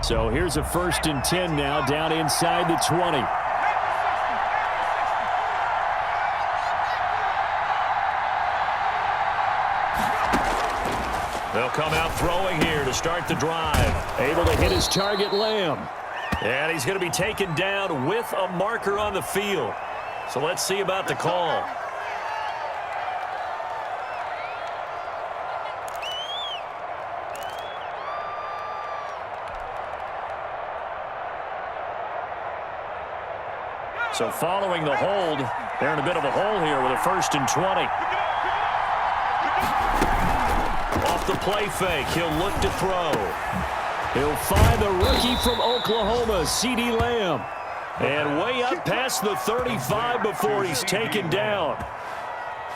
So here's a 1st and 10 now, down inside the 20. They'll come out throwing here to start the drive. Able to hit his target, Lamb. And he's going to be taken down with a marker on the field. So let's see about the call. So following the hold, they're in a bit of a hole here with a 1st and 20. Off the play fake, he'll look to throw. He'll find the rookie from Oklahoma, CeeDee Lamb. And way up past the 35 before he's taken down.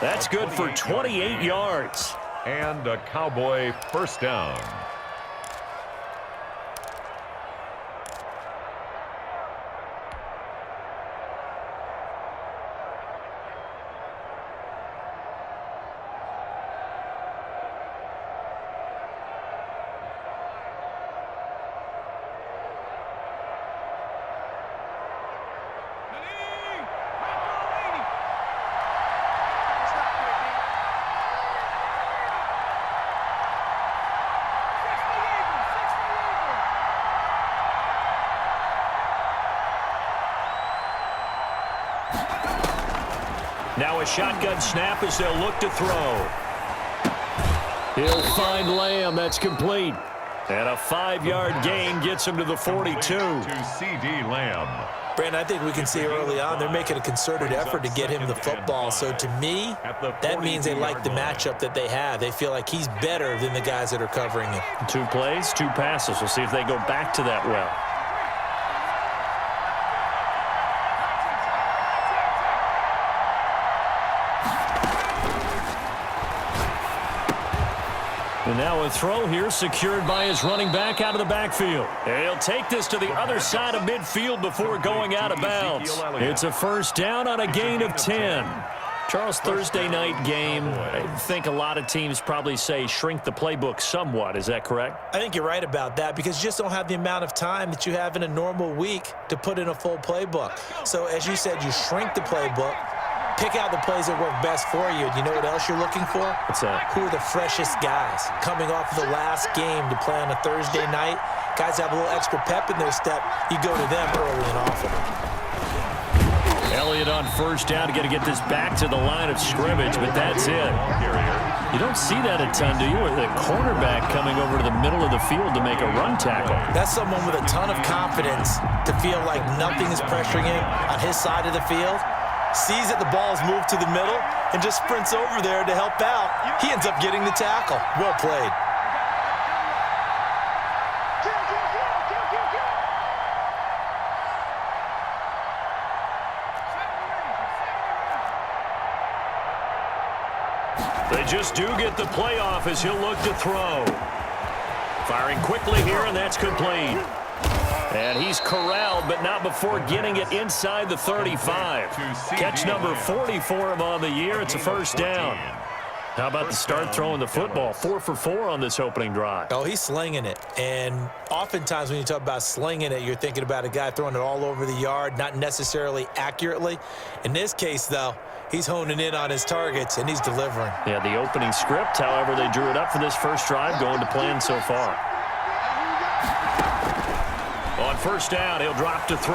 That's good for 28 yards. And a Cowboy 1st down. Now a shotgun snap as they'll look to throw. He'll find Lamb. That's complete. And a 5-yard gain gets him to the 42. To CeeDee Lamb. Brandon, I think we can see early on they're making a concerted effort to get him the football. So to me, that means they like the matchup that they have. They feel like he's better than the guys that are covering him. 2 plays, 2 passes. We'll see if they go back to that well. And now a throw here secured by his running back out of the backfield. And he'll take this to the other side of midfield before going out of bounds. It's a 1st down on a gain of 10. Charles, Thursday night game, I think a lot of teams probably say shrink the playbook somewhat. Is that correct? I think you're right about that because you just don't have the amount of time that you have in a normal week to put in a full playbook. So as you said, you shrink the playbook. Pick out the plays that work best for you. You know what else you're looking for? What's that? Who are the freshest guys coming off of the last game to play on a Thursday night? Guys have a little extra pep in their step. You go to them early and often. Elliott on 1st down. Got to get this back to the line of scrimmage, but that's it. You don't see that a ton, do you? With the cornerback coming over to the middle of the field to make a run tackle. That's someone with a ton of confidence to feel like nothing is pressuring him on his side of the field. Sees that the ball's moved to the middle and just sprints over there to help out. He ends up getting the tackle. Well played. They just do get the playoff as he'll look to throw. Firing quickly here, and that's complete. And he's corralled, but not before getting it inside the 35. Catch number 40 for him on the year. It's a 1st down. How about the start throwing the football? 4 for 4 on this opening drive. Oh, he's slinging it. And oftentimes when you talk about slinging it, you're thinking about a guy throwing it all over the yard, not necessarily accurately. In this case, though, he's honing in on his targets, and he's delivering. Yeah, the opening script, however, they drew it up for this first drive, going to plan so far. On 1st down, he'll drop to throw.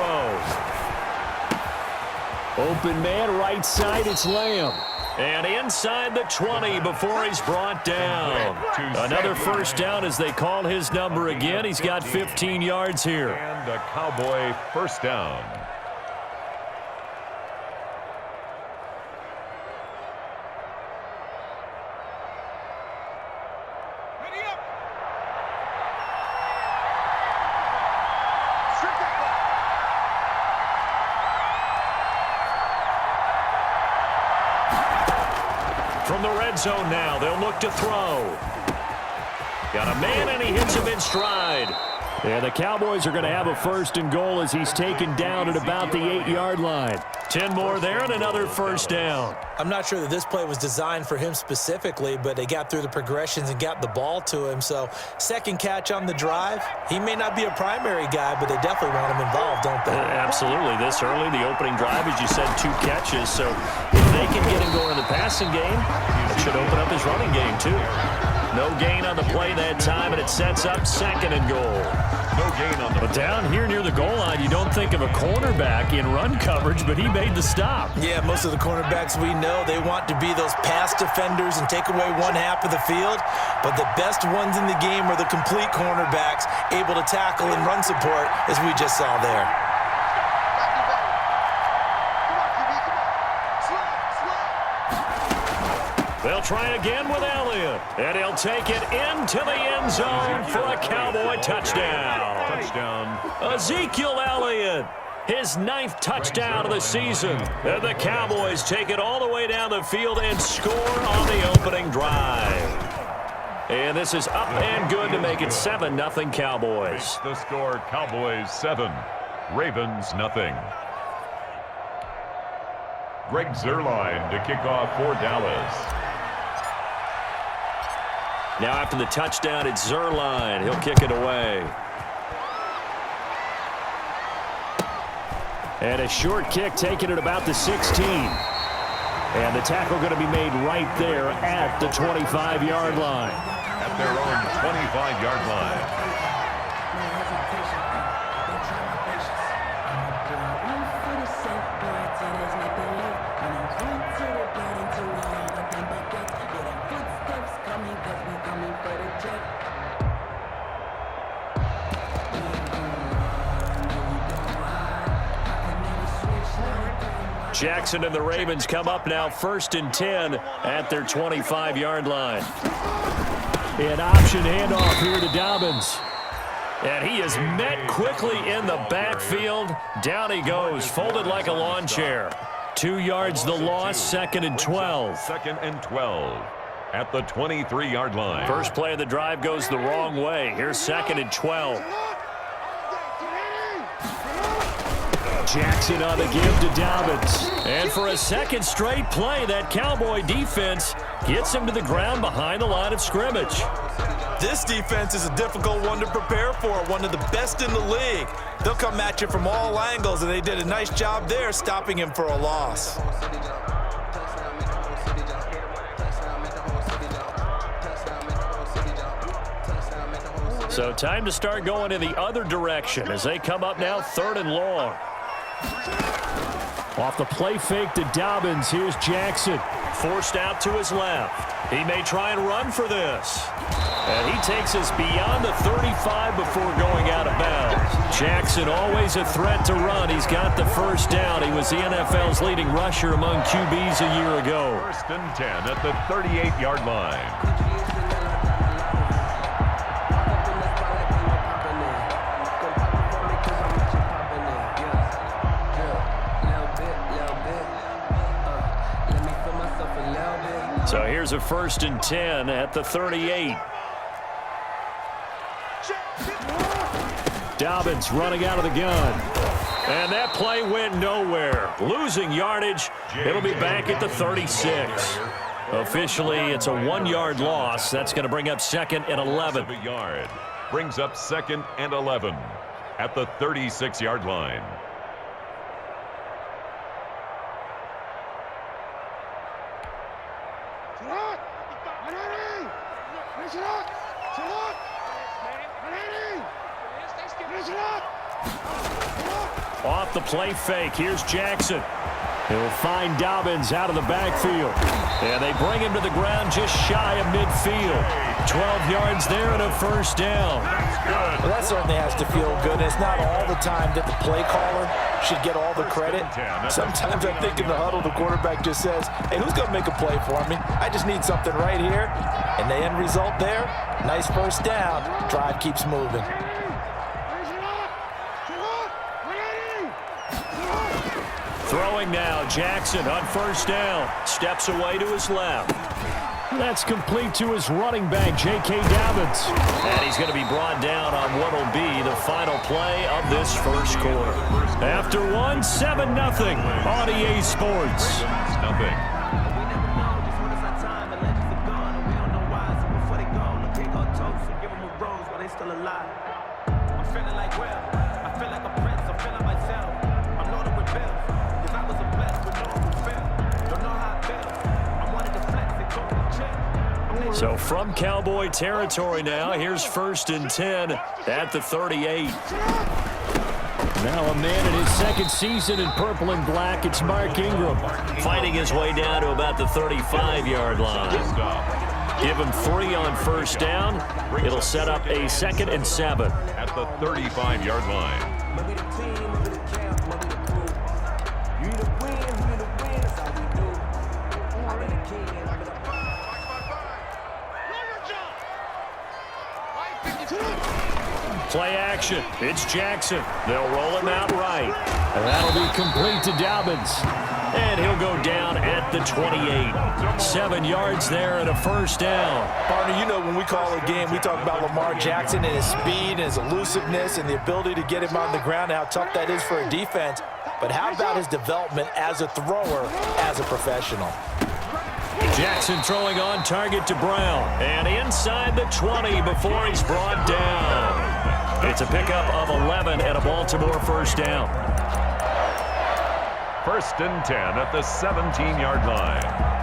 Open man, right side, it's Lamb. And inside the 20 before he's brought down. Another 1st down as they call his number again. He's got 15 yards here. And a Cowboy 1st down. From the red zone now, they'll look to throw. Got a man, and he hits him in stride. Yeah, the Cowboys are going to have a 1st and goal as he's taken down at about the 8-yard line. 10 more there and another first down. I'm not sure that this play was designed for him specifically, but they got through the progressions and got the ball to him. So second catch on the drive. He may not be a primary guy, but they definitely want him involved, don't they? Absolutely. This early, the opening drive, as you said, 2 catches. So if they can get him going in the passing game, it should open up his running game too. No gain on the play that time, and it sets up second and goal. No gain on the But down here near the goal line, you don't think of a cornerback in run coverage, but he made the stop. Yeah, most of the cornerbacks we know, they want to be those pass defenders and take away one half of the field. But the best ones in the game are the complete cornerbacks, able to tackle and run support, as we just saw there. They'll try again with Elliott, and he'll take it into the end zone for a Cowboy touchdown. Ezekiel Elliott, his 9th touchdown of the season. And the Cowboys take it all the way down the field and score on the opening drive. And this is up and good to make it 7-0 Cowboys. The score, Cowboys 7, Ravens nothing. Greg Zuerlein to kick off for Dallas. Now after the touchdown, it's Zuerlein. He'll kick it away. And a short kick taken at about the 16. And the tackle going to be made right there at the 25-yard line. At their own 25-yard line. Jackson and the Ravens come up now 1st and 10 at their 25-yard line. An option handoff here to Dobbins. And he is met quickly in the backfield. Down he goes, folded like a lawn chair. 2 yards the loss, 2nd and 12. 2nd and 12 at the 23-yard line. First play of the drive goes the wrong way. Here's 2nd and 12. Jackson on the give to Dobbins. And for a second straight play, that Cowboy defense gets him to the ground behind the line of scrimmage. This defense is a difficult one to prepare for, one of the best in the league. They'll come at you from all angles, and they did a nice job there stopping him for a loss. So time to start going in the other direction as they come up now 3rd and long. Off the play fake to Dobbins, here's Jackson. Forced out to his left. He may try and run for this. And he takes us beyond the 35 before going out of bounds. Jackson always a threat to run. He's got the first down. He was the NFL's leading rusher among QBs a year ago. 1st and 10 at the 38-yard line. So here's a 1st and 10 at the 38. Dobbins running out of the gun. And that play went nowhere. Losing yardage. It'll be back at the 36. Officially, it's a 1-yard loss. That's going to bring up 2nd and 11. Brings up 2nd and 11 at the 36-yard line. Off the play fake, here's Jackson. He'll find Dobbins out of the backfield. And they bring him to the ground just shy of midfield. 12 yards there and a first down. Well, that certainly has to feel good. And it's not all the time that the play caller should get all the credit. Sometimes I think in the huddle, the quarterback just says, hey, who's going to make a play for me? I just need something right here. And the end result there, nice first down. Drive keeps moving. Throwing now, Jackson on first down. Steps away to his left. That's complete to his running back, J.K. Dobbins. And he's going to be brought down on what will be the final play of this first quarter. After one, 7-0 on EA Sports. Nothing. So from Cowboy territory now, here's 1st and 10 at the 38. Now a man in his second season in purple and black, it's Mark Ingram. Fighting his way down to about the 35-yard line. Give him 3 on first down. It'll set up a 2nd and 7. At the 35-yard line. Play action. It's Jackson. They'll roll him out right. And that'll be complete to Dobbins. And he'll go down at the 28. 7 yards there and a first down. Partner, you know when we call a game, we talk about Lamar Jackson and his speed and his elusiveness and the ability to get him on the ground and how tough that is for a defense. But how about his development as a thrower, as a professional? Jackson throwing on target to Brown. And inside the 20 before he's brought down. It's a pickup of 11 and a Baltimore first down. 1st and 10 at the 17-yard line.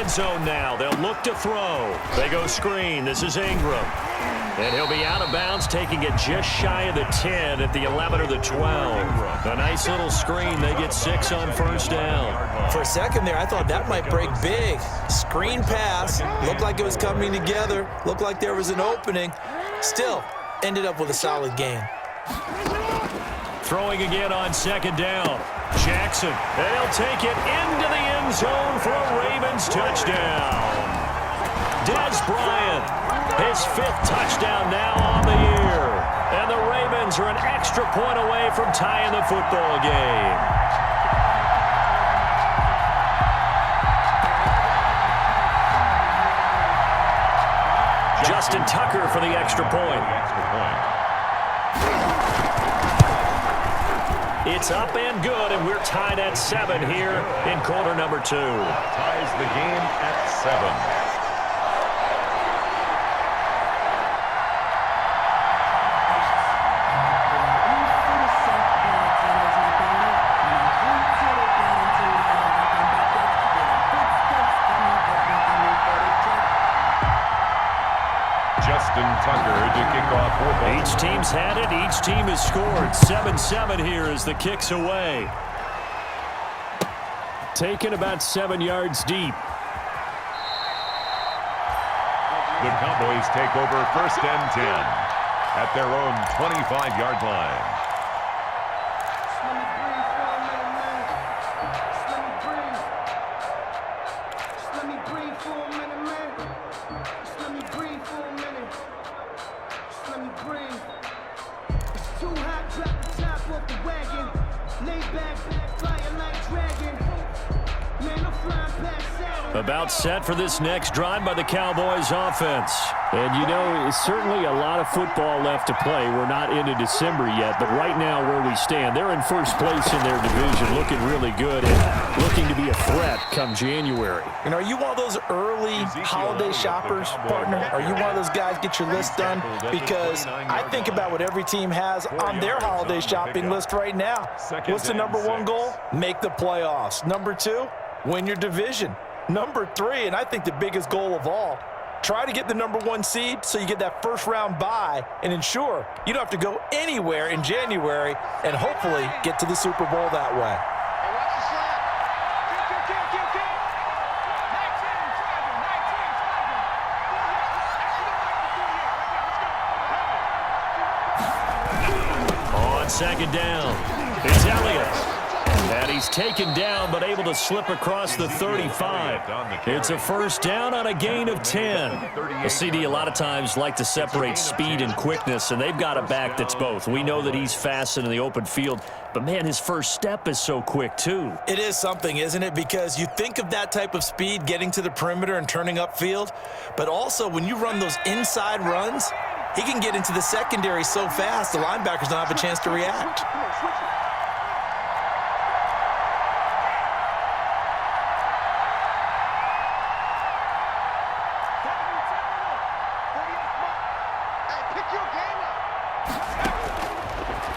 Zone now. They'll look to throw. They go screen. This is Ingram. And he'll be out of bounds, taking it just shy of the 10 at the 11 or the 12. A nice little screen. They get 6 on first down. For a second there, I thought that might break big. Screen pass. Looked like it was coming together. Looked like there was an opening. Still, ended up with a solid gain. Throwing again on 2nd down. Jackson, they'll take it into the end zone for a Ravens touchdown. Dez Bryant, his 5th touchdown now on the year. And the Ravens are an extra point away from tying the football game. Justin Tucker for the extra point. It's up and good, and we're tied at 7 here in quarter number 2. Ties the game at 7. Each team's had it. Each team has scored. 7-7 here as the kick's away. Taken about 7 yards deep. The Cowboys take over 1st and 10 at their own 25-yard line. About set for this next drive by the Cowboys offense. And, you know, it's certainly a lot of football left to play. We're not into December yet, but right now where we stand, they're in first place in their division, looking really good and looking to be a threat come January. And are you one of those early holiday shoppers, partner? Are you one of those guys get your list done? Because I think about what every team has on their holiday shopping list right now. What's the number 1 goal? Make the playoffs. Number 2, win your division. Number 3, and I think the biggest goal of all, try to get the number 1 seed so you get that first-round bye and ensure you don't have to go anywhere in January and hopefully get to the Super Bowl that way. On 2nd down, it's Elliott. And he's taken down, but able to slip across the 35. It's a first down on a gain of 10. The CD a lot of times like to separate speed and quickness, and they've got a back that's both. We know that he's fast in the open field, but, man, his first step is so quick, too. It is something, isn't it? Because you think of that type of speed getting to the perimeter and turning upfield, but also when you run those inside runs, he can get into the secondary so fast the linebackers don't have a chance to react.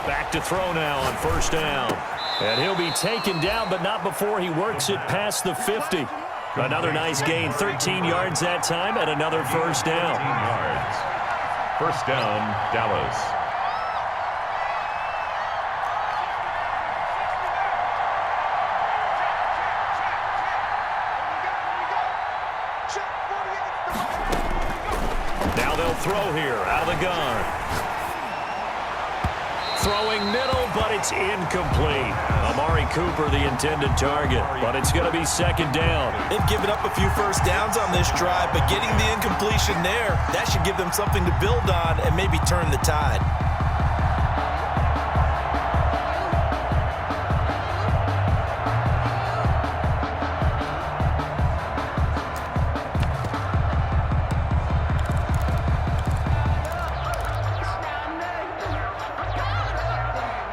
Back to throw now on first down. And he'll be taken down, but not before he works it past the 50. Another nice gain, 13 yards that time, and another first down. 13 yards. First down, Dallas. Now they'll throw here out of the gun. Throwing middle, but it's incomplete. Amari Cooper, the intended target, but it's going to be second down. They've given up a few first downs on this drive, but getting the incompletion there, that should give them something to build on and maybe turn the tide.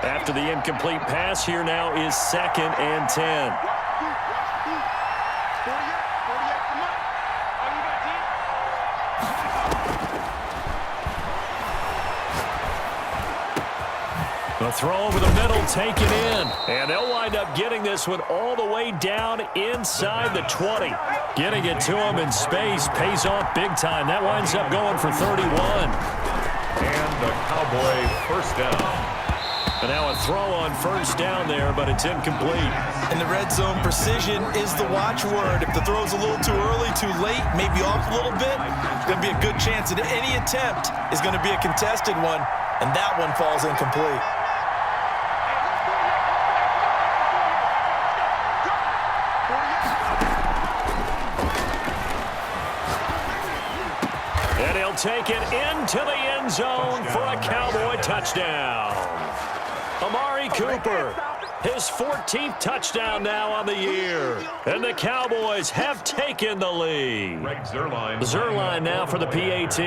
After the incomplete pass, here now is second and 10. The throw over the middle taken in. And they'll wind up getting this one all the way down inside the 20. Getting it to him in space pays off big time. That winds up going for 31. And the Cowboy first down. And now a throw on first down there, but it's incomplete. In the red zone, precision is the watchword. If the throw's a little too early, too late, maybe off a little bit, it's going to be a good chance that any attempt is going to be a contested one, and that one falls incomplete. And he'll take it into the end zone for a Cowboy touchdown. Amari Cooper, his 14th touchdown now on the year. And the Cowboys have taken the lead. Zerline now for the PAT.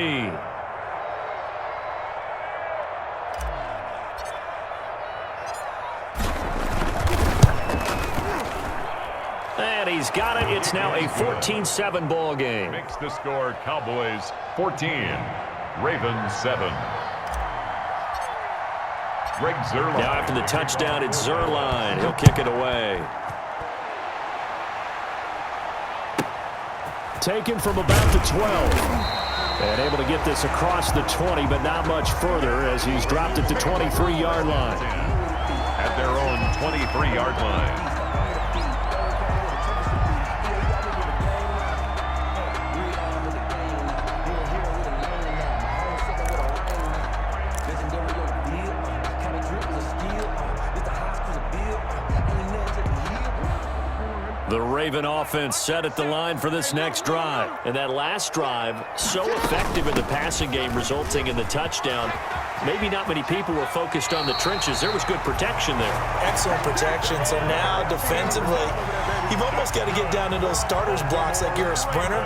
And he's got it. It's now a 14-7 ball game. Makes the score Cowboys 14, Ravens 7. Greg Zerline. Now after the touchdown, it's Zerline. He'll kick it away. Taken from about the 12. And able to get this across the 20, but not much further as he's dropped it to 23-yard line. At their own 23-yard line. The Raven offense set at the line for this next drive. And that last drive, so effective in the passing game, resulting in the touchdown. Maybe not many people were focused on the trenches. There was good protection there. Excellent protection. So now defensively, you've almost got to get down to those starters blocks like you're a sprinter.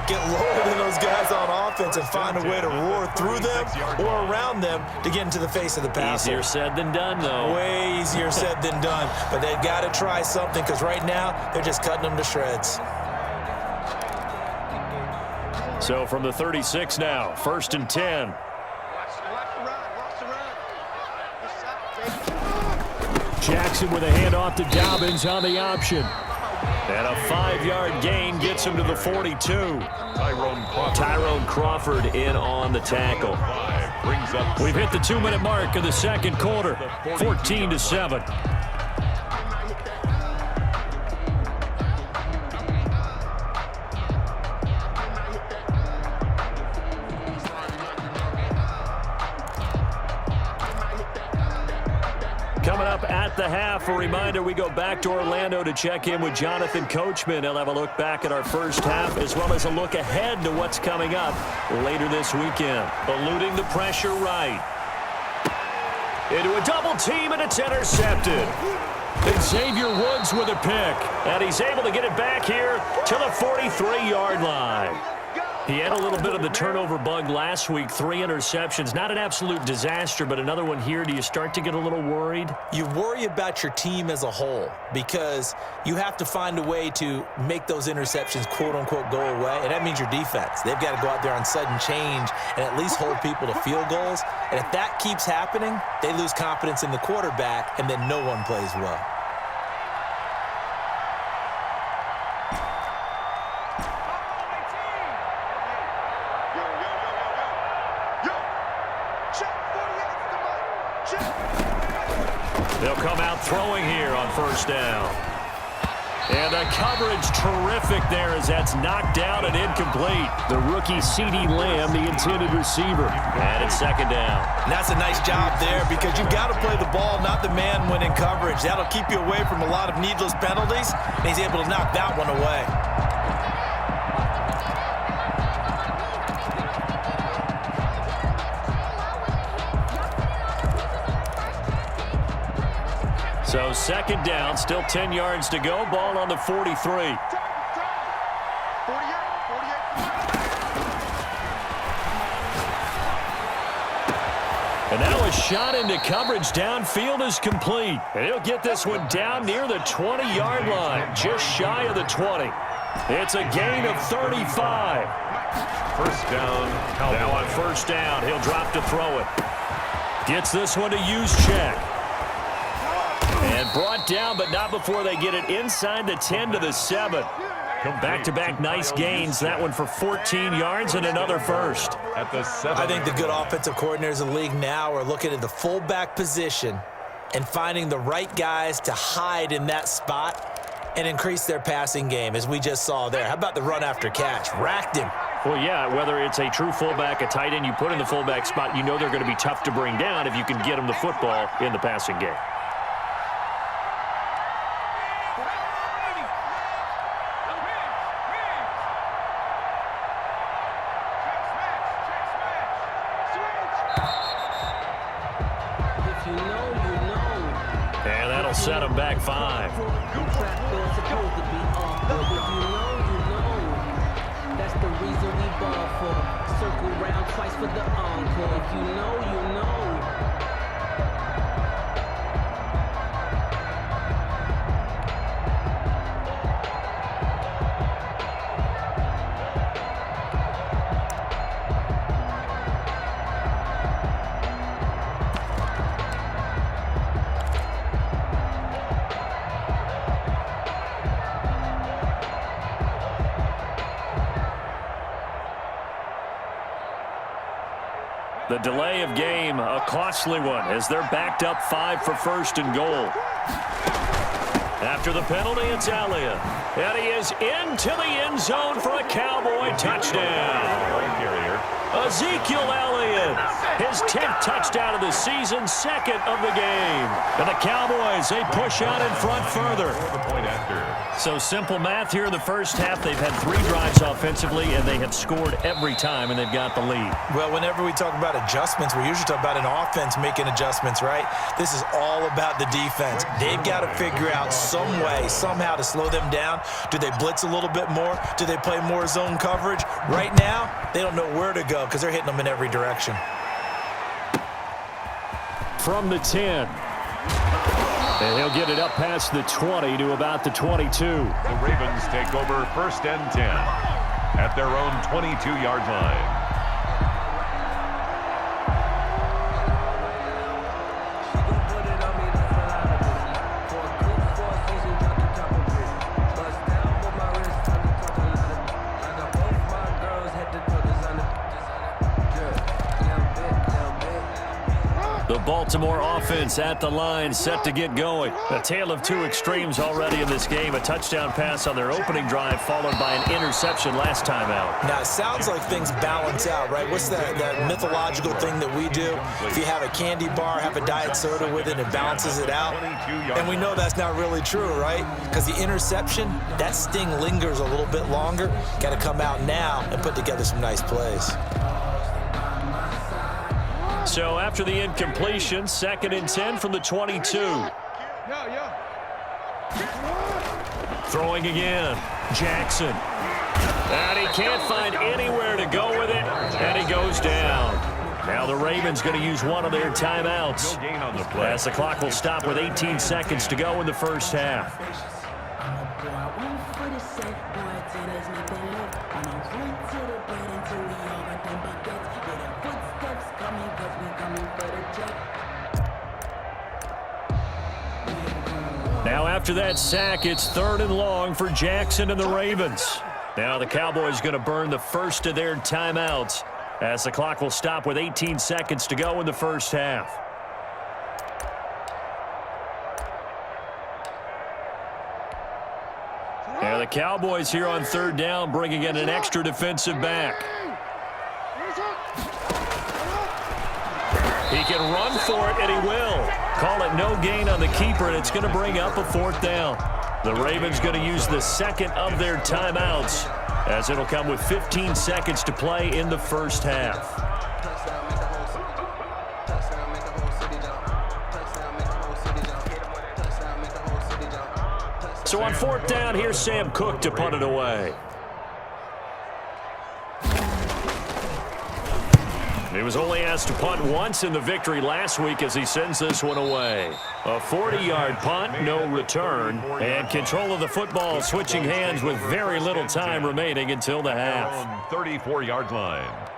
Get lower than those guys on offense and find a way to roar through them or around them to get into the face of the passer. Easier said than done, though. Way easier said than done. But they've got to try something because right now they're just cutting them to shreds. So from the 36 now, first and 10. Jackson with a handoff to Dobbins on the option. And a 5-yard gain gets him to the 42. Tyrone Crawford in on the tackle. We've hit the 2-minute mark of the second quarter, 14-7. coming up at the half. A reminder, we go back to Orlando to check in with Jonathan Coachman. He'll have a look back at our first half as well as a look ahead to what's coming up later this weekend. Eluding the pressure right. Into a double team, and it's intercepted. And Xavier Woods with a pick. And he's able to get it back here to the 43-yard line. He had a little bit of the turnover bug last week, 3 interceptions. Not an absolute disaster, but another one here. Do you start to get a little worried? You worry about your team as a whole because you have to find a way to make those interceptions, quote-unquote, go away, and that means your defense. They've got to go out there on sudden change and at least hold people to field goals. And if that keeps happening, they lose confidence in the quarterback, and then no one plays well. They'll come out throwing here on first down. And the coverage terrific there as that's knocked down and incomplete. The rookie CeeDee Lamb, the intended receiver. And it's second down. And that's a nice job there because you've got to play the ball, not the man when in coverage. That'll keep you away from a lot of needless penalties, and he's able to knock that one away. So second down, still 10 yards to go. Ball on the 43. And now a shot into coverage downfield is complete. And he'll get this one down near the 20-yard line, just shy of the 20. It's a gain of 35. First down, Cowboys. Now on first down, he'll drop to throw it. Gets this one to use check. And brought down, but not before they get it inside the 10 to the 7. Back-to-back nice gains. That one for 14 yards and another first. At the 7. I think the good offensive coordinators in the league now are looking at the fullback position and finding the right guys to hide in that spot and increase their passing game, as we just saw there. How about the run after catch? Racked him. Well, yeah, whether it's a true fullback, a tight end you put in the fullback spot, you know they're going to be tough to bring down if you can get them the football in the passing game. And that'll set them back 5. That's the reason we ball for. Circle round twice for the encore. If you know, you know. The delay of game, a costly one, as they're backed up 5 for first and goal. After the penalty, it's Elliott. And he is into the end zone for a Cowboy touchdown. Ezekiel Elliott, his 10th touchdown of the season, 2nd of the game. And the Cowboys, they push out in front further. So simple math here in the first half. They've had 3 drives offensively, and they have scored every time, and they've got the lead. Well, whenever we talk about adjustments, we usually talk about an offense making adjustments, right? This is all about the defense. They've got to figure out some way, somehow to slow them down. Do they blitz a little bit more? Do they play more zone coverage? Right now, they don't know where to go because they're hitting them in every direction. From the 10. And he'll get it up past the 20 to about the 22. The Ravens take over first and 10 at their own 22-yard line. The Baltimore offense at the line, set to get going. A tale of two extremes already in this game. A touchdown pass on their opening drive, followed by an interception last time out. Now, it sounds like things balance out, right? What's that mythological thing that we do? If you have a candy bar, have a diet soda with it, it balances it out. And we know that's not really true, right? Because the interception, that sting lingers a little bit longer. Got to come out now and put together some nice plays. So after the incompletion, 2nd and 10 from the 22. Throwing again, Jackson. And he can't find anywhere to go with it, and he goes down. Now the Ravens going to use one of their timeouts, No gain on the play. as the clock will stop with 18 seconds to go in the first half. Now after that sack, it's 3rd and long for Jackson and the Ravens. Now the Cowboys going to burn the first of their timeouts, as the clock will stop with 18 seconds to go in the first half. Now the Cowboys here on 3rd down, bringing in an extra defensive back. He can run for it, and he will. Call it no gain on the keeper, and it's going to bring up a 4th down. The Ravens going to use the second of their timeouts, as it'll come with 15 seconds to play in the first half. So on 4th down, here's Sam Cook to punt it away. He was only asked to punt once in the victory last week as he sends this one away. A 40-yard punt, no return, and control of the football switching hands with very little time remaining until the half. 34-yard line.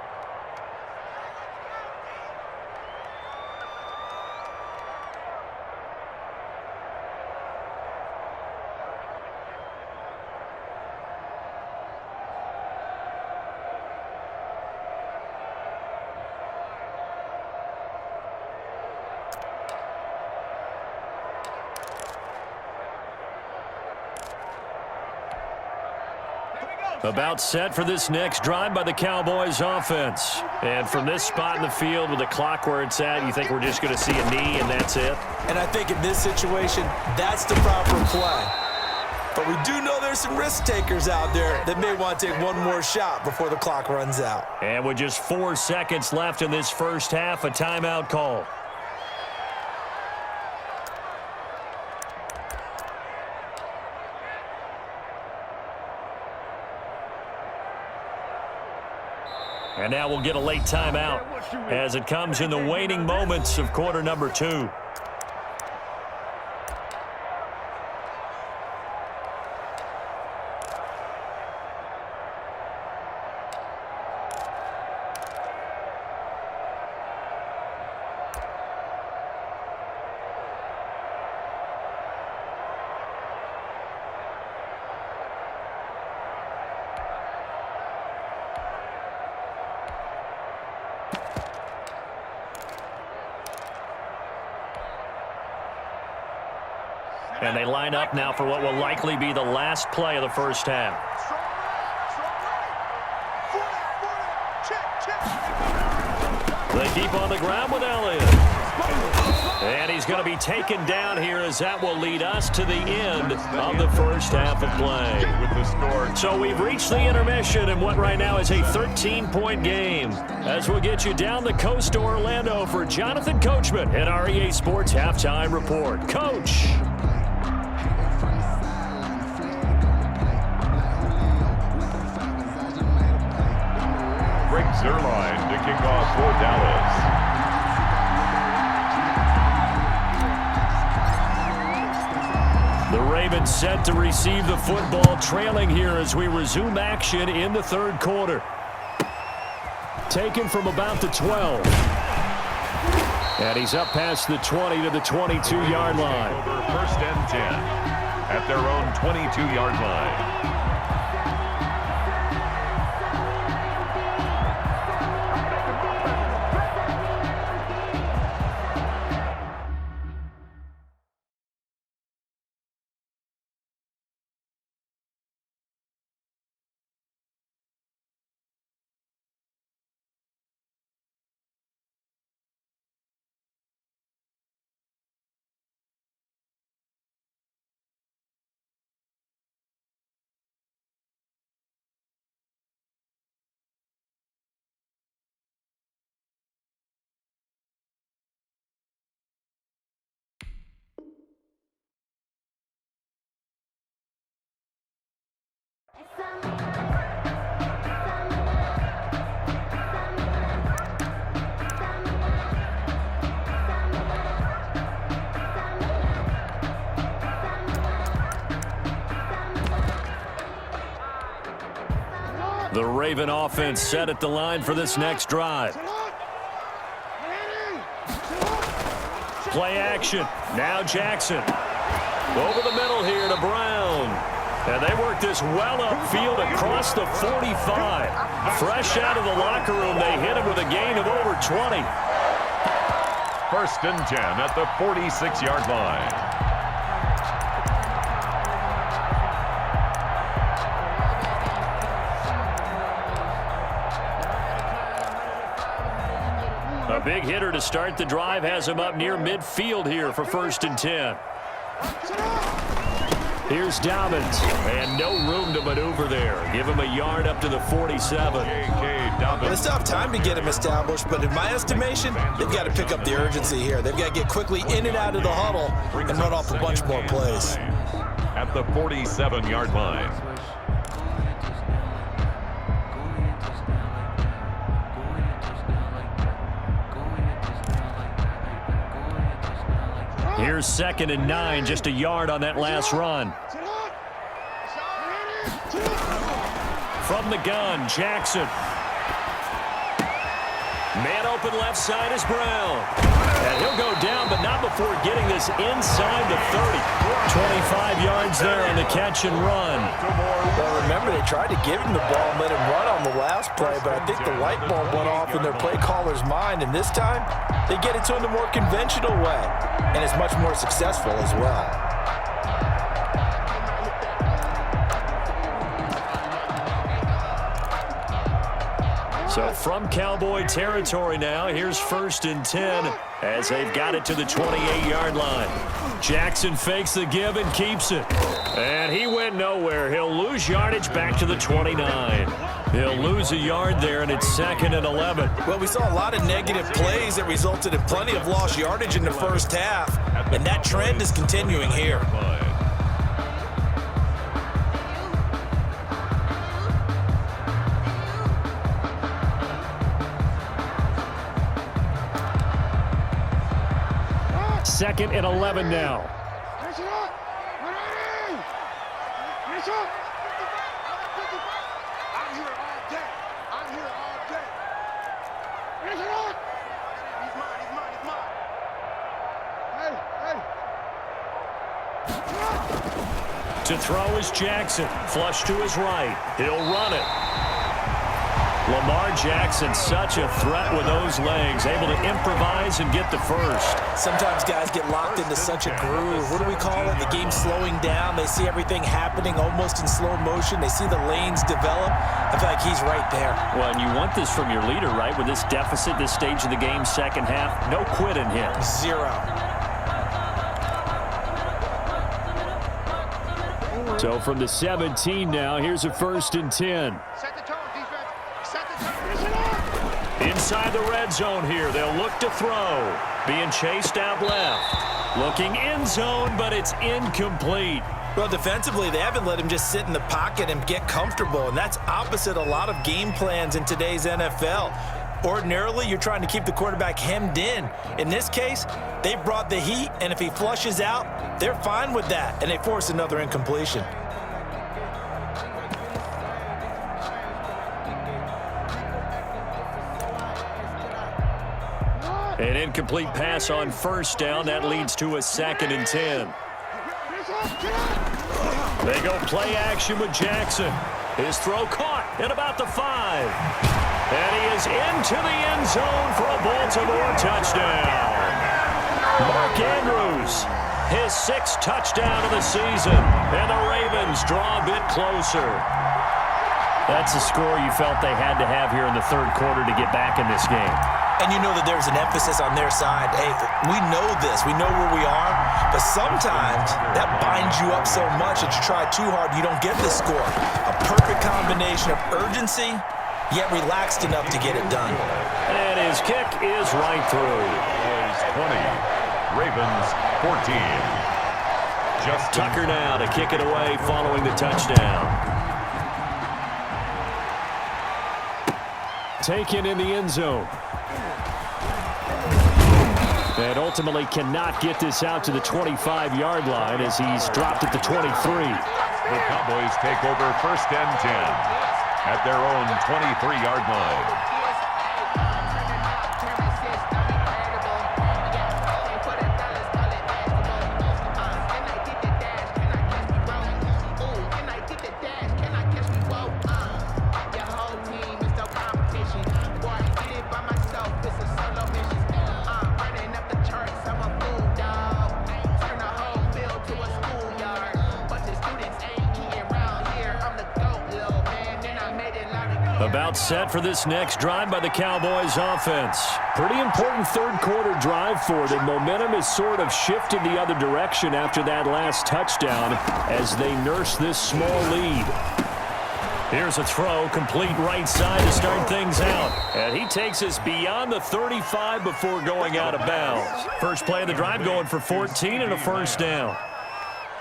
About set for this next drive by the Cowboys offense. And from this spot in the field with the clock where it's at, you think we're just going to see a knee and that's it? And I think in this situation, that's the proper play. But we do know there's some risk takers out there that may want to take one more shot before the clock runs out. And with just 4 seconds left in this first half, a timeout call. And now we'll get a late timeout as it comes in the waning moments of quarter number 2. And they line up now for what will likely be the last play of the first half. They keep on the ground with Elliott. And he's going to be taken down here as that will lead us to the end of the first half of play. With the score. So we've reached the intermission in what right now is a 13-point game. As we'll get you down the coast to Orlando for Jonathan Coachman and our EA Sports Halftime Report. Coach. Greg Zuerlein to kick off for Dallas. The Ravens set to receive the football, trailing here as we resume action in the third quarter. Taken from about the 12. And he's up past the 20 to the 22-yard line. Over 1st and 10 at their own 22-yard line. The Raven offense set at the line for this next drive. Play action. Now Jackson. Over the middle here to Brown. And they work this well upfield across the 45. Fresh out of the locker room, they hit him with a gain of over 20. 1st and 10 at the 46-yard line. A big hitter to start the drive has him up near midfield here for 1st and 10. Here's Dobbins, and no room to maneuver there. Give him a yard up to the 47. Well, they still have time to get him established, but in my estimation, they've got to pick up the urgency here. They've got to get quickly in and out of the huddle and run off a bunch more plays. At the 47-yard line. Here's 2nd and 9, just a yard on that last run. From the gun, Jackson. Man open left side is Brown. And he'll go down, but not before getting this inside the 30. 25 yards there on the catch and run. Well, remember, they tried to give him the ball and let him run on the last play, but I think the light bulb went off in their play caller's mind, and this time they get it to him the more conventional way, and it's much more successful as well. So from Cowboy territory now, here's 1st and 10 as they've got it to the 28-yard line. Jackson fakes the give and keeps it. And he went nowhere. He'll lose yardage back to the 29. He'll lose a yard there, and it's 2nd and 11. Well, we saw a lot of negative plays that resulted in plenty of lost yardage in the first half, and that trend is continuing here. Second and 11 now. To throw is Jackson. Flush to his right. He'll run it. Lamar Jackson, such a threat with those legs, able to improvise and get the first. Sometimes guys get locked into such a groove. What do we call it? The game's slowing down. They see everything happening almost in slow motion. They see the lanes develop. I feel like he's right there. Well, and you want this from your leader, right? With this deficit, this stage of the game, second half, no quit in him. Zero. So from the 17 now, here's a 1st and 10. Set the tone, defense. Set the tone. Inside the red zone here, they'll look to throw. Being chased out left. Looking end zone, but it's incomplete. Well, defensively, they haven't let him just sit in the pocket and get comfortable, and that's opposite a lot of game plans in today's NFL. Ordinarily, you're trying to keep the quarterback hemmed in. In this case, they brought the heat, and if he flushes out, they're fine with that, and they force another incompletion. An incomplete pass on 1st down. That leads to a 2nd and 10. They go play action with Jackson. His throw caught at about the 5. And he is into the end zone for a Baltimore touchdown. Mark Andrews, his 6th touchdown of the season. And the Ravens draw a bit closer. That's a score you felt they had to have here in the 3rd quarter to get back in this game. And you know that there's an emphasis on their side. Hey, we know this. We know where we are. But sometimes that binds you up so much that you try too hard, you don't get the score. A perfect combination of urgency, yet relaxed enough to get it done. And his kick is right through. 20. Ravens 14. Tucker now to kick it away following the touchdown. Taken in the end zone. And ultimately cannot get this out to the 25-yard line as he's dropped at the 23. The Cowboys take over 1st and 10. at their own 23-yard line. About set for this next drive by the Cowboys offense. Pretty important third quarter drive for them. Momentum has sort of shifted the other direction after that last touchdown as they nurse this small lead. Here's a throw, complete right side to start things out. And he takes us beyond the 35 before going out of bounds. First play of the drive going for 14 and a first down.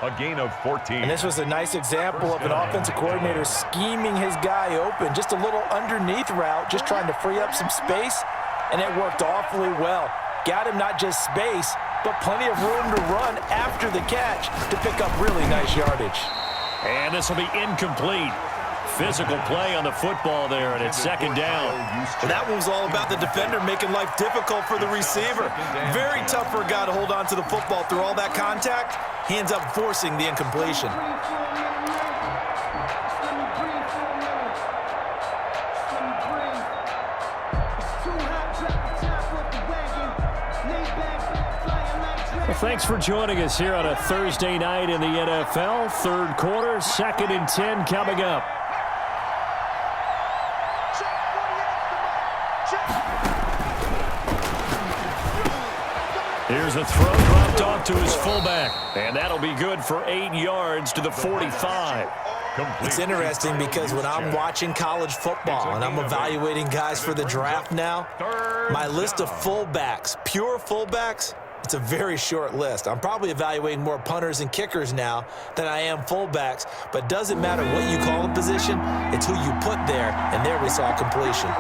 A gain of 14. And this was a nice example of an offensive coordinator scheming his guy open. Just a little underneath route, just trying to free up some space, and it worked awfully well. Got him not just space, but plenty of room to run after the catch to pick up really nice yardage. And this will be incomplete. Physical play on the football there, and it's second down. Well, that one was all about the defender making life difficult for the receiver. Very tough for a guy to hold on to the football through all that contact. He ends up forcing the incompletion. Well, thanks for joining us here on a Thursday night in the NFL. Third quarter, 2nd and 10 coming up. Here's a throw dropped off to his fullback, and that'll be good for 8 yards to the 45. It's interesting because when I'm watching college football and I'm evaluating guys for the draft now, my list of fullbacks, pure fullbacks, it's a very short list. I'm probably evaluating more punters and kickers now than I am fullbacks, but doesn't matter what you call the position, it's who you put there, and there we saw completion.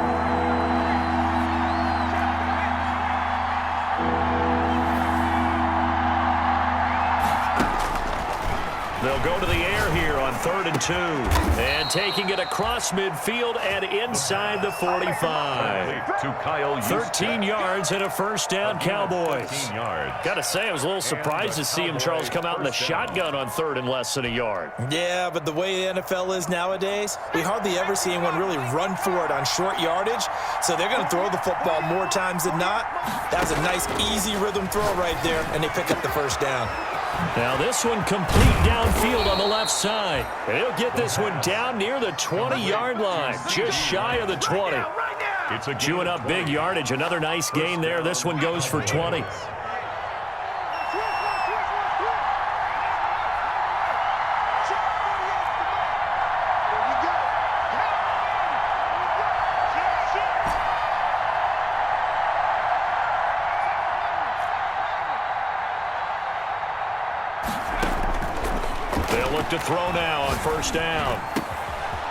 They'll go to the air here on 3rd and 2. And taking it across midfield and inside the 45. To Kyle 13 yards and a first down, Cowboys. Got to say, I was a little surprised to see him, Charles, come out in the shotgun on 3rd and less than a yard. Yeah, but the way the NFL is nowadays, we hardly ever see anyone really run for it on short yardage. So they're going to throw the football more times than not. That was a nice, easy rhythm throw right there, and they pick up the first down. Now this one complete downfield on the left side. He'll get this one down near the 20-yard line, just shy of the 20. It's a chewing up big yardage. Another nice gain there. This one goes for 20. They'll look to throw now on first down.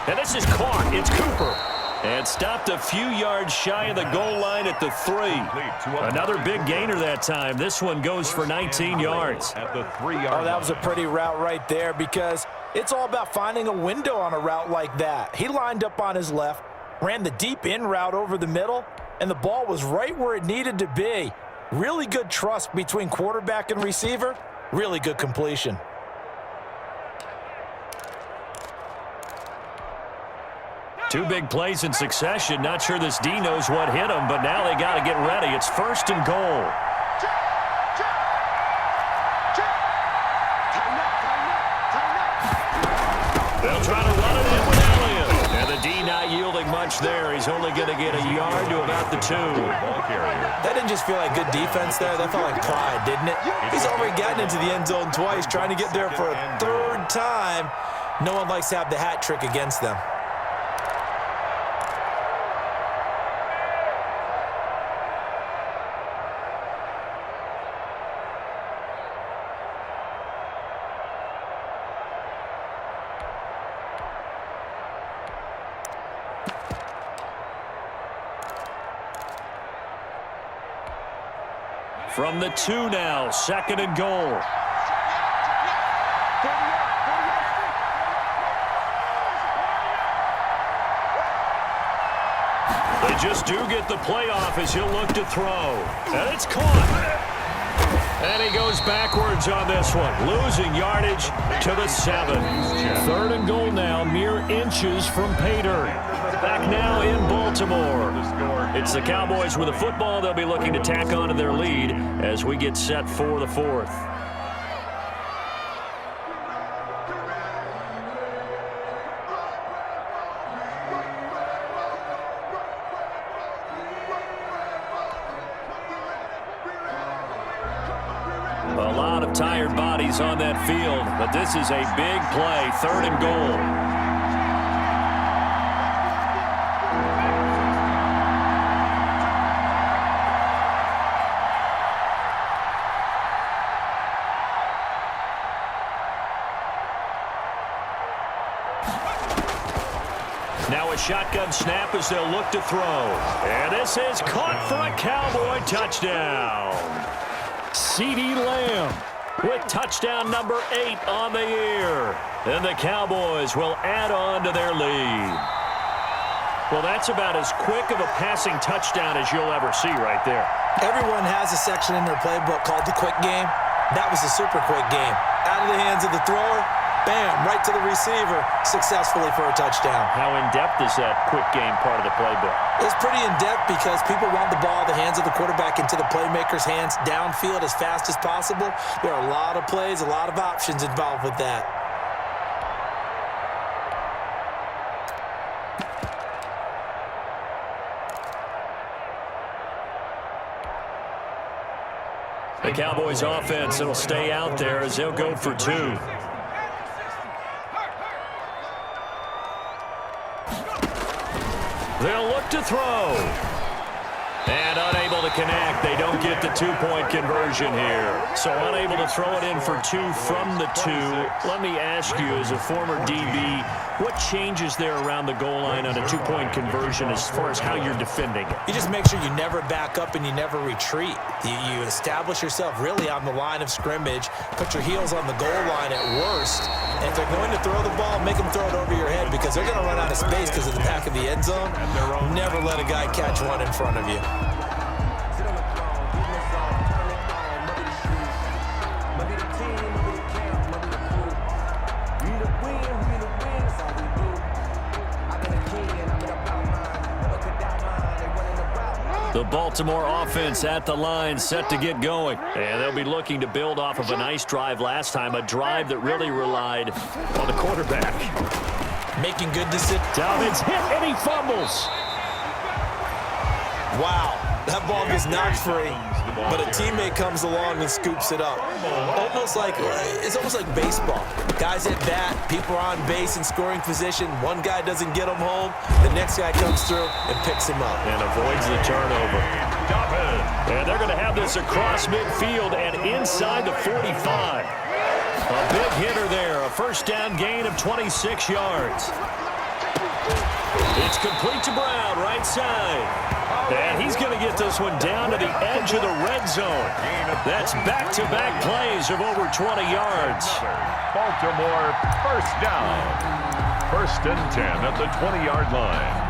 And this is caught. It's Cooper. And stopped a few yards shy of the goal line at the 3. Another big gainer that time. This one goes for 19 yards. At the 3-yard line. That was a pretty route right there because it's all about finding a window on a route like that. He lined up on his left, ran the deep in route over the middle, and the ball was right where it needed to be. Really good trust between quarterback and receiver. Really good completion. Two big plays in succession. Not sure this D knows what hit him, but now they got to get ready. It's 1st and goal. They'll try to run it in with Elliott. And the D not yielding much there. He's only going to get a yard to about the 2. That didn't just feel like good defense there. That felt like pride, didn't it? He's already gotten into the end zone twice, trying to get there for a 3rd time. No one likes to have the hat trick against them. From the 2 now, 2nd and goal. They just do get the playoff as he'll look to throw. And it's caught. And he goes backwards on this one, losing yardage to the 7. 3rd and goal now, mere inches from pay dirt. Back now in Baltimore. It's the Cowboys with the football. They'll be looking to tack on to their lead as we get set for the 4th. A lot of tired bodies on that field, but this is a big play, 3rd and goal. Now a shotgun snap as they'll look to throw. And this is caught for a Cowboy touchdown. CeeDee Lamb with touchdown number 8 on the year. And the Cowboys will add on to their lead. Well, that's about as quick of a passing touchdown as you'll ever see right there. Everyone has a section in their playbook called the quick game. That was a super quick game. Out of the hands of the thrower, bam, right to the receiver, successfully for a touchdown. How in-depth is that quick game part of the playbook? It's pretty in-depth because people want the ball, the hands of the quarterback into the playmaker's hands downfield as fast as possible. There are a lot of plays, a lot of options involved with that. The Cowboys offense will stay out there as they'll go for 2. They'll look to throw. And unable to connect. They don't get the 2-point conversion here. So unable to throw it in for 2 from the 2. Let me ask you, as a former DB, what changes there around the goal line on a 2-point conversion as far as how you're defending it? You just make sure you never back up and you never retreat. You establish yourself really on the line of scrimmage, put your heels on the goal line at worst, and if they're going to throw the ball, make them throw it over your head because they're going to run out of space because of the back of the end zone. Never let a guy catch one in front of you. The Baltimore offense at the line, set to get going. And they'll be looking to build off of a nice drive last time, a drive that really relied on the quarterback. Making good decisions. Dobbins hit and he fumbles. Wow, that ball gets knocked free, but a teammate comes along and scoops it up. It's almost like baseball. Guys at bat, people are on base in scoring position. One guy doesn't get him home. The next guy comes through and picks him up. And avoids the turnover. And they're going to have this across midfield and inside the 45. A big hitter there, a first down gain of 26 yards. It's complete to Brown, right side. And he's going to get this one down to the edge of the red zone. That's back-to-back plays of over 20 yards. Baltimore, first down. 1st and 10 at the 20-yard line.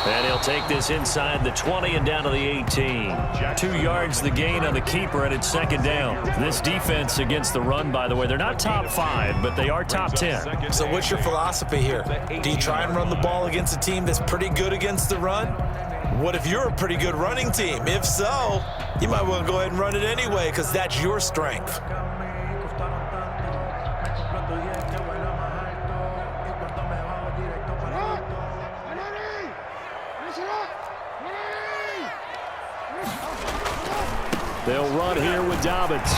And he'll take this inside the 20 and down to the 18. 2 yards the gain on the keeper, and it's 2nd down. This defense against the run, by the way, they're not top 5, but they are top 10. So what's your philosophy here? Do you try and run the ball against a team that's pretty good against the run? What if you're a pretty good running team? If so, you might want to go ahead and run it anyway because that's your strength. They'll run here with Dobbins.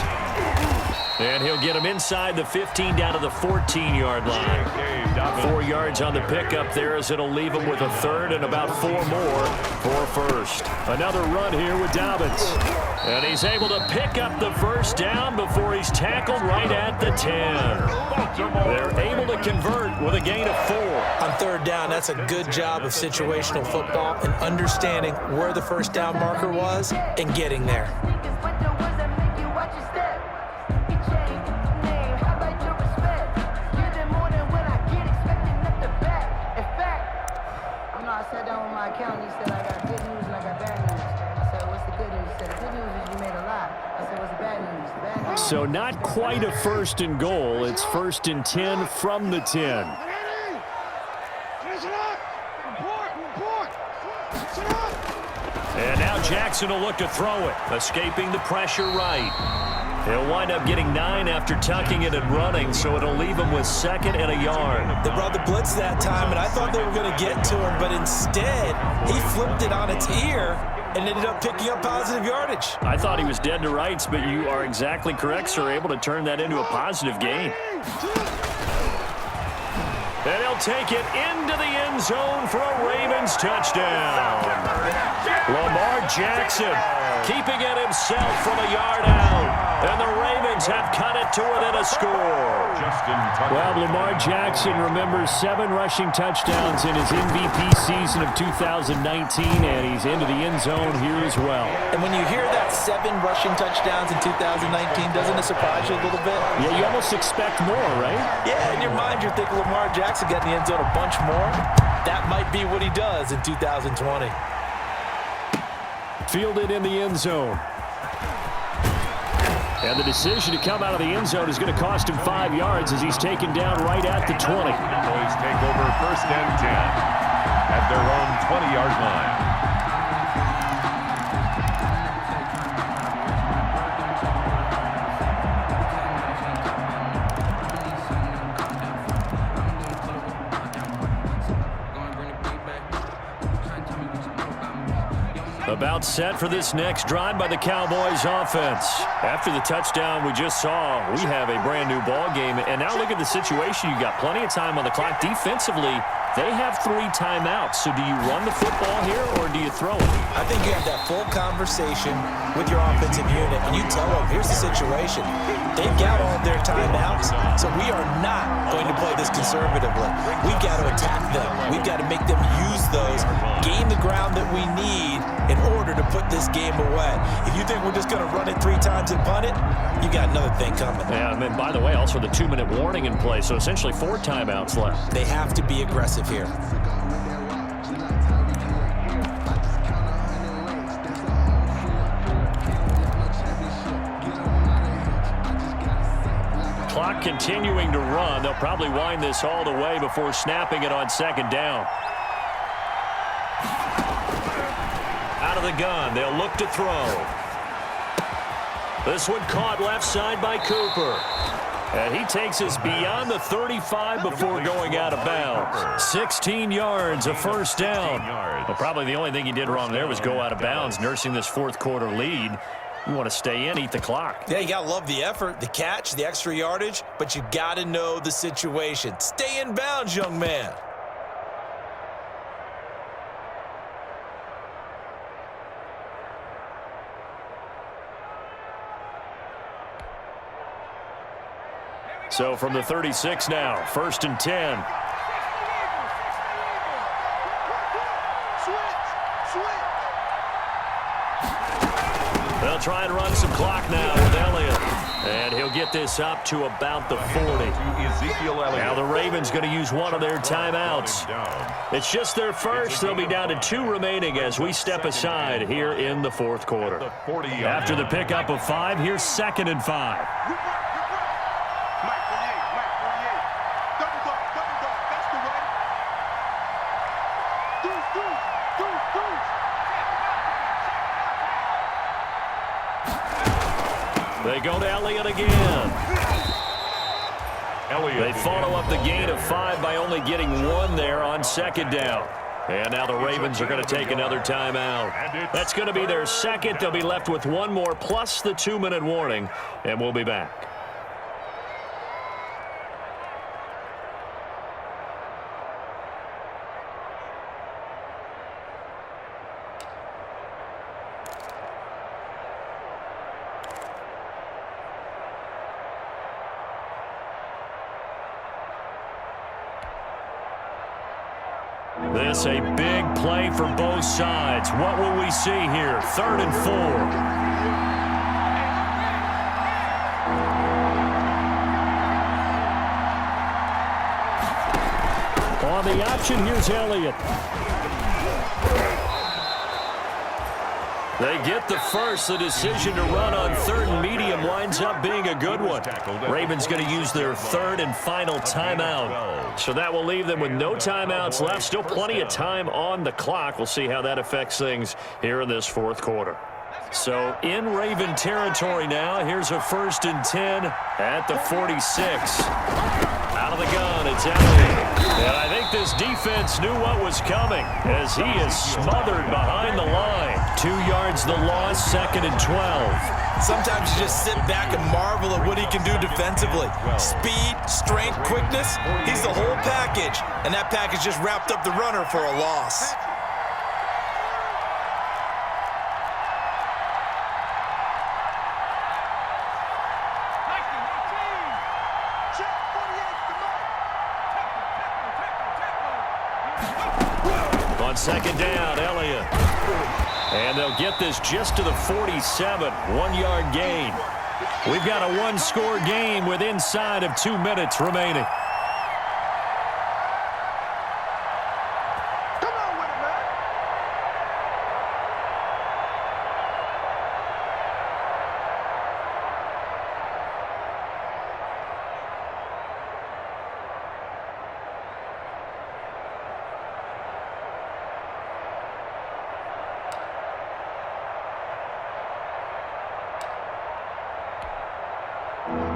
And he'll get him inside the 15 down to the 14-yard line. 4 yards on the pickup there as it'll leave him with a 3rd and about 4 more for 1st. first. Another run here with Dobbins. And he's able to pick up the first down before he's tackled right at the 10. They're able to convert with a gain of 4. On third down, that's a good job of situational football and understanding where the first down marker was and getting there. I sat down with my accountant. He said, I got good news and I got bad news. I said, what's the good news? He said, the good news is you made a lot. I said, what's the bad news? The bad news. So not quite a first and goal. It's first and 10 from the 10. And now Jackson will look to throw it, escaping the pressure right. He'll wind up getting 9 after tucking it and running, so it'll leave him with 2nd and a yard. They brought the blitz that time, and I thought they were going to get to him, but instead, he flipped it on its ear and ended up picking up positive yardage. I thought he was dead to rights, but you are exactly correct, sir. Able to turn that into a positive gain. And he'll take it into the end zone for a Ravens touchdown. Lamar Jackson keeping it himself from a yard out. And the Ravens have cut it to within a score. Well, Lamar Jackson remembers 7 rushing touchdowns in his MVP season of 2019, and he's into the end zone here as well. And when you hear that 7 rushing touchdowns in 2019, doesn't it surprise you a little bit? Yeah, you almost expect more, right? Yeah, in your mind, you're thinking Lamar Jackson got in the end zone a bunch more. That might be what he does in 2020. Fielded in the end zone. And the decision to come out of the end zone is going to cost him 5 yards as he's taken down right at the 20. Cowboys take over first and 10 at their own 20-yard line. About set for this next drive by the Cowboys offense. After the touchdown we just saw, we have a brand new ball game. And now look at the situation. You got plenty of time on the clock. Defensively, they have 3 timeouts. So do you run the football here or do you throw it? I think you have that full conversation with your offensive unit, and you tell them, here's the situation. They've got all their timeouts, so we are not going to play this conservatively. We've got to attack them. We've got to make them use those, gain the ground that we need in order to put this game away. If you think we're just going to run it 3 times and punt it, you got another thing coming. Yeah, and by the way, also the 2-minute warning in play, so essentially 4 timeouts left. They have to be aggressive here. Clock continuing to run. They'll probably wind this all the way before snapping it on 2nd down. Out of the gun, they'll look to throw. This one caught left side by Cooper. And he takes us beyond the 35 before going out of bounds. 16 yards, a first down. Well, probably the only thing he did wrong there was go out of bounds, nursing this 4th quarter lead. You want to stay in, eat the clock. Yeah, you got to love the effort, the catch, the extra yardage, but you got to know the situation. Stay in bounds, young man. So from the 36 now, 1st and 10. They'll try and run some clock now with Elliott. And he'll get this up to about the 40. Now the Ravens going to use one of their timeouts. It's just their first. They'll be down to 2 remaining as we step aside here in the 4th quarter. After the pickup of 5, here's 2nd and 5. They go to Elliott again. They follow up the gain of 5 by only getting 1 there on 2nd down. And now the Ravens are going to take another timeout. That's going to be their 2nd. They'll be left with 1 more plus the 2-minute warning, and we'll be back. This a big play for both sides. What will we see here? 3rd and 4. On the option, here's Elliott. They get the first. The decision to run on 3rd and medium winds up being a good one. Ravens going to use their 3rd and final timeout. So that will leave them with no timeouts left. Still plenty of time on the clock. We'll see how that affects things here in this 4th quarter. So in Raven territory now. Here's a 1st and 10 at the 46. Out of the gun, it's Elliott. And I think this defense knew what was coming as he is smothered behind the line. 2 yards the loss, 2nd and 12. Sometimes you just sit back and marvel at what he can do defensively. Speed, strength, quickness, he's the whole package. And that package just wrapped up the runner for a loss. On 2nd down, Elliott. And they'll get this just to the 47. 1-yard gain. We've got a 1-score game with inside of 2 minutes remaining.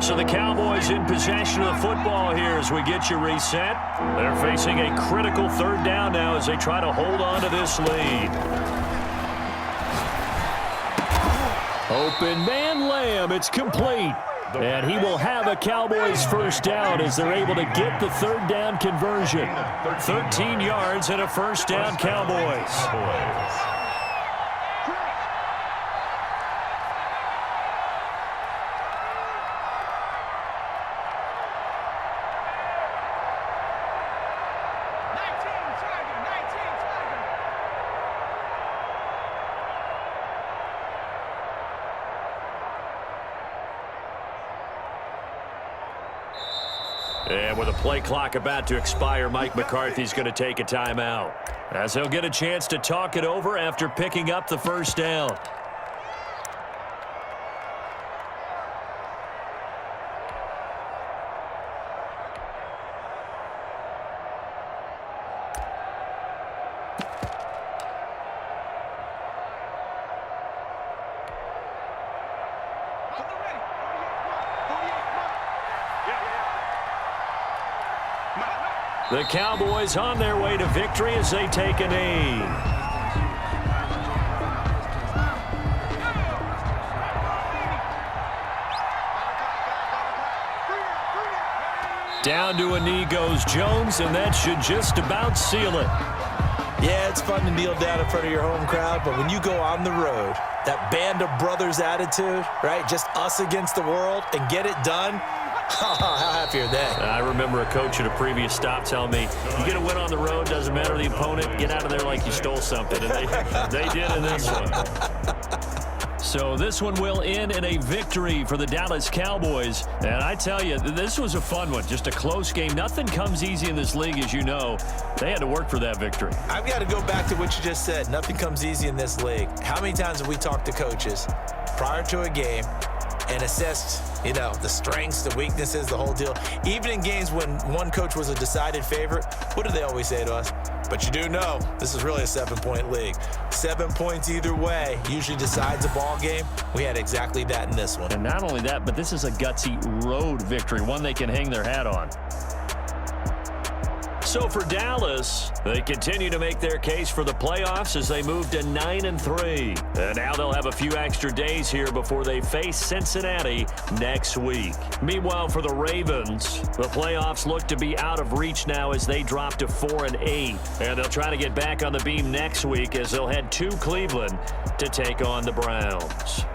So the Cowboys in possession of the football here as we get you reset. They're facing a critical 3rd down now as they try to hold on to this lead. Open man Lamb. It's complete. And he will have a Cowboys 1st down as they're able to get the 3rd down conversion. 13 yards and a 1st down Cowboys. And with a play clock about to expire, Mike McCarthy's going to take a timeout as he'll get a chance to talk it over after picking up the 1st down. The Cowboys on their way to victory as they take a knee. Down to a knee goes Jones, and that should just about seal it. Yeah, it's fun to kneel down in front of your home crowd, but when you go on the road, that band of brothers attitude, right? Just us against the world and get it done. How happy are they? I remember a coach at a previous stop telling me, you get a win on the road, doesn't matter the opponent, get out of there like you stole something. And they did in this one. So this one will end in a victory for the Dallas Cowboys. And I tell you, this was a fun one. Just a close game. Nothing comes easy in this league, as you know. They had to work for that victory. I've got to go back to what you just said. Nothing comes easy in this league. How many times have we talked to coaches prior to a game and assessed, you know, the strengths, the weaknesses, the whole deal? Even in games when one coach was a decided favorite, what do they always say to us? But you do know this is really a 7-point league. 7 points either way usually decides a ball game. We had exactly that in this one. And not only that, but this is a gutsy road victory, one they can hang their hat on. So for Dallas, they continue to make their case for the playoffs as they move to 9-3. And now they'll have a few extra days here before they face Cincinnati next week. Meanwhile, for the Ravens, the playoffs look to be out of reach now as they drop to 4-8. And they'll try to get back on the beam next week as they'll head to Cleveland to take on the Browns.